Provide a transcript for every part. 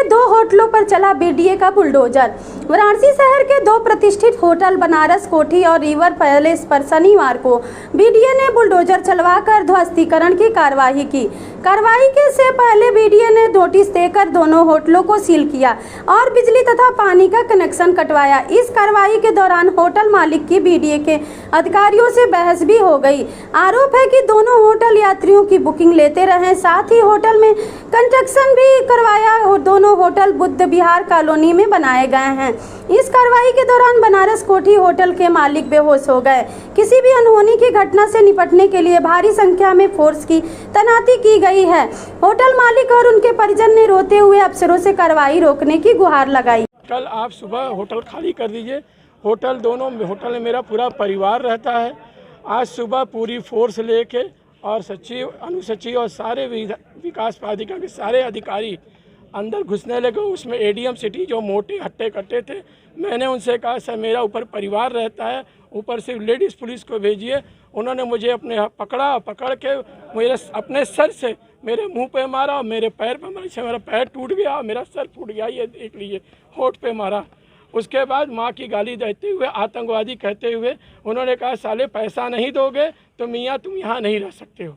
के 2 होटलों पर चला बीडीए का बुलडोजर। वाराणसी शहर के 2 प्रतिष्ठित होटल बनारस कोठी और रिवर पैलेस पर शनिवार को बीडीए ने बुलडोजर चलवाकर ध्वस्तीकरण की कार्रवाई की। कार्रवाई से पहले बीडीए ने नोटिस देकर दोनों होटलों को सील किया और बिजली तथा पानी का कनेक्शन कटवाया। इस कार्रवाई के दौरान होटल मालिक की बीडीए के अधिकारियों से बहस भी हो गई। आरोप है कि दोनों होटल यात्रियों की बुकिंग लेते रहे, साथ ही होटल में कंस्ट्रक्शन भी करवाया और दोनों होटल बुद्ध विहार कॉलोनी में बनाए गए हैं। इस कार्रवाई के दौरान बनारस कोठी होटल के मालिक बेहोश हो गए। किसी भी अनहोनी की घटना से निपटने के लिए भारी संख्या में फोर्स की तैनाती की गई है। होटल मालिक और उनके परिजन ने रोते हुए अफसरों से कार्रवाई रोकने की गुहार लगाई। कल आप सुबह होटल खाली कर दीजिए। दोनों होटल में मेरा पूरा परिवार रहता है। आज सुबह पूरी फोर्स लेके और सचिव, अनुसचिव और सारे विकास प्राधिकरण के सारे अधिकारी अंदर घुसने लगे। उसमें एडीएम सिटी जो मोटे हट्टे कट्टे थे, मैंने उनसे कहा सर मेरा ऊपर परिवार रहता है, ऊपर से लेडीज़ पुलिस को भेजिए। उन्होंने मुझे अपने पकड़ के मेरे अपने सर से मेरे मुंह पे मारा और मेरे पैर पे मारा। मेरा पैर टूट गया और मेरा सर फूट गया, ये देख लीजिए, होठ पे मारा। उसके बाद माँ की गाली देते हुए, आतंकवादी कहते हुए उन्होंने कहा साले पैसा नहीं दोगे तो मियाँ तुम यहाँ नहीं रह सकते हो।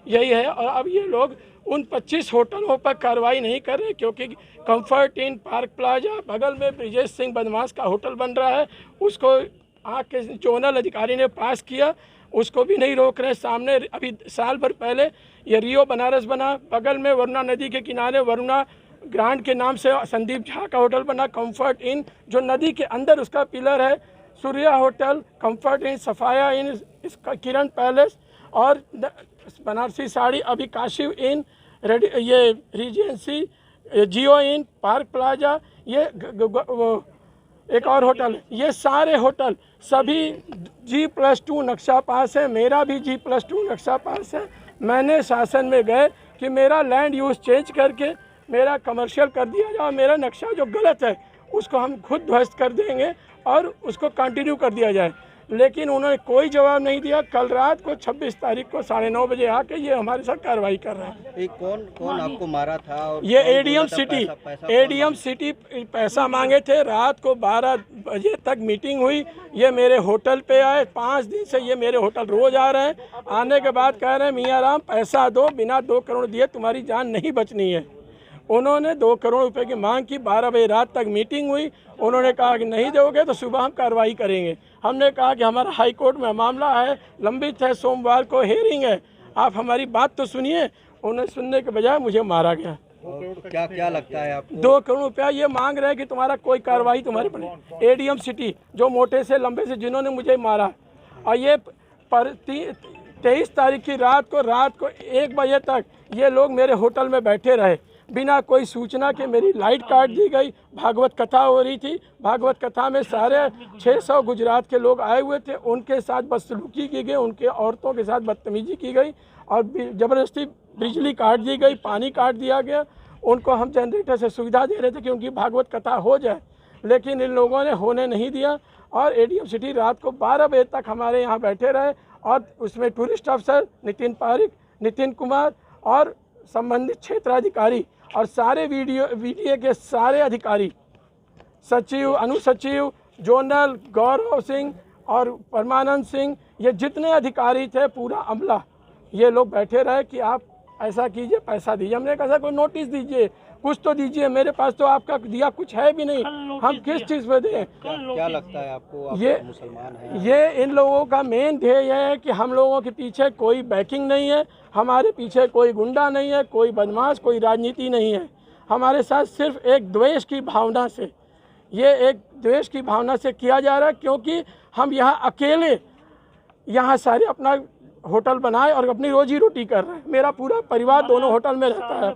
यही है। और अब ये लोग उन 25 होटलों पर कार्रवाई नहीं कर रहे क्योंकि कंफर्ट इन पार्क प्लाजा बगल में ब्रिजेश सिंह बदमाश का होटल बन रहा है, उसको आके जोनल अधिकारी ने पास किया, उसको भी नहीं रोक रहे। सामने अभी साल भर पहले ये रियो बनारस बना, बगल में वरुणा नदी के किनारे वरुणा ग्रांड के नाम से संदीप झा का होटल बना, कंफर्ट इन जो नदी के अंदर उसका पिलर है, सूर्या होटल, कंफर्ट इन, सफाया इन, इसका किरण पैलेस और बनारसी साड़ी, अभी काशिव इन, ये रीजेंसी, जियो इन, पार्क प्लाजा, ये एक और होटल है। ये सारे होटल सभी G+2 नक्शा पास है। मेरा भी G+2 नक्शा पास है। मैंने शासन में गए कि मेरा लैंड यूज़ चेंज करके मेरा कमर्शियल कर दिया जाए, मेरा नक्शा जो गलत है उसको हम खुद ध्वस्त कर देंगे और उसको कंटिन्यू कर दिया जाए, लेकिन उन्होंने कोई जवाब नहीं दिया। कल रात को 26 तारीख को 9:30 बजे आके ये हमारे साथ कार्रवाई कर रहे हैं। कौन आपको मारा था? और ये एडीएम सिटी पैसा मांगे थे। रात को 12 बजे तक मीटिंग हुई। ये मेरे होटल पे आए, 5 दिन से ये मेरे होटल रोज आ रहे हैं। आने के बाद कह रहे हैं मियाँ राम पैसा दो, बिना 2 करोड़ दिए तुम्हारी जान नहीं बचनी है। उन्होंने 2 करोड़ रुपए की मांग की। 12 बजे रात तक मीटिंग हुई। उन्होंने कहा कि नहीं दोगे तो सुबह हम कार्रवाई करेंगे। हमने कहा कि हमारा हाई कोर्ट में मामला है, लंबित है, सोमवार को हेयरिंग है, आप हमारी बात तो सुनिए। उन्हें सुनने के बजाय मुझे मारा गया। क्या लगता है आपको? 2 करोड़ रुपया ये मांग रहे हैं कि तुम्हारा कोई कार्रवाई तुम्हारे पर। एडीएम सिटी जो मोटे से लंबे से जिन्होंने मुझे मारा, और ये 23 तारीख की रात को 1 बजे तक ये लोग मेरे होटल में बैठे रहे बिना कोई सूचना के। मेरी लाइट काट दी गई। भागवत कथा हो रही थी। भागवत कथा में सारे 600 गुजरात के लोग आए हुए थे, उनके साथ बदसलूकी की गई, उनके औरतों के साथ बदतमीजी की गई और ज़बरदस्ती बिजली काट दी गई, पानी काट दिया गया। उनको हम जनरेटर से सुविधा दे रहे थे कि उनकी भागवत कथा हो जाए, लेकिन इन लोगों ने होने नहीं दिया। और एडीएम सिटी रात को 12 बजे तक हमारे यहाँ बैठे रहे और उसमें टूरिस्ट अफसर नितिन पारिक, नितिन कुमार और संबंधित क्षेत्राधिकारी और सारे वीडीए के सारे अधिकारी, सचिव, अनुसचिव, जोनल, गौरव सिंह और परमानंद सिंह, ये जितने अधिकारी थे, पूरा अमला, ये लोग बैठे रहे कि आप ऐसा कीजिए, पैसा दीजिए। हमने कहा कोई नोटिस दीजिए, कुछ तो दीजिए। मेरे पास तो आपका दिया कुछ है भी नहीं, हम किस चीज़ पे दें? क्या लगता है आपको? आप ये मुसलमान हैं? ये इन लोगों का मेन ध्येय है कि हम लोगों के पीछे कोई बैकिंग नहीं है, हमारे पीछे कोई गुंडा नहीं है, कोई बदमाश, कोई राजनीति नहीं है। हमारे साथ सिर्फ एक द्वेष की भावना से, ये एक द्वेष की भावना से किया जा रहा है, क्योंकि हम यहाँ अकेले यहाँ सारे अपना होटल बनाए और अपनी रोजी रोटी कर रहे हैं। मेरा पूरा परिवार दोनों होटल में रहता है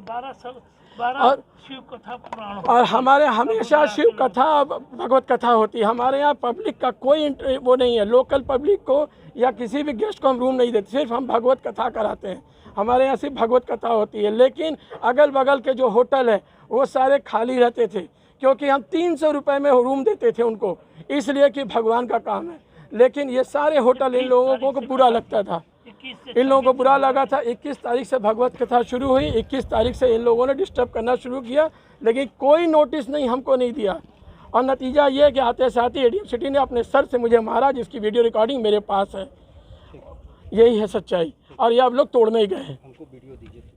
और हमारे हमेशा शिव कथा और भगवत कथा होती है। हमारे यहाँ पब्लिक का कोई वो नहीं है, लोकल पब्लिक को या किसी भी गेस्ट को हम रूम नहीं देते, सिर्फ हम भगवत कथा कराते हैं। हमारे यहाँ सिर्फ भगवत कथा होती है। लेकिन अगल बगल के जो होटल है वो सारे खाली रहते थे, क्योंकि हम 300 रुपये में रूम देते थे उनको, इसलिए कि भगवान का काम है। लेकिन ये सारे होटल इन लोगों को बुरा लगता था। इन लोगों को बुरा लगा था। 21 तारीख से भगवत कथा शुरू हुई, 21 तारीख से इन लोगों ने डिस्टर्ब करना शुरू किया, लेकिन कोई नोटिस नहीं हमको नहीं दिया। और नतीजा ये है कि आते साथ ही एडीएम सिटी ने अपने सर से मुझे मारा, जिसकी वीडियो रिकॉर्डिंग मेरे पास है। यही है सच्चाई, और ये आप लोग तोड़ने ही गए हैं। हमको वीडियो दीजिए।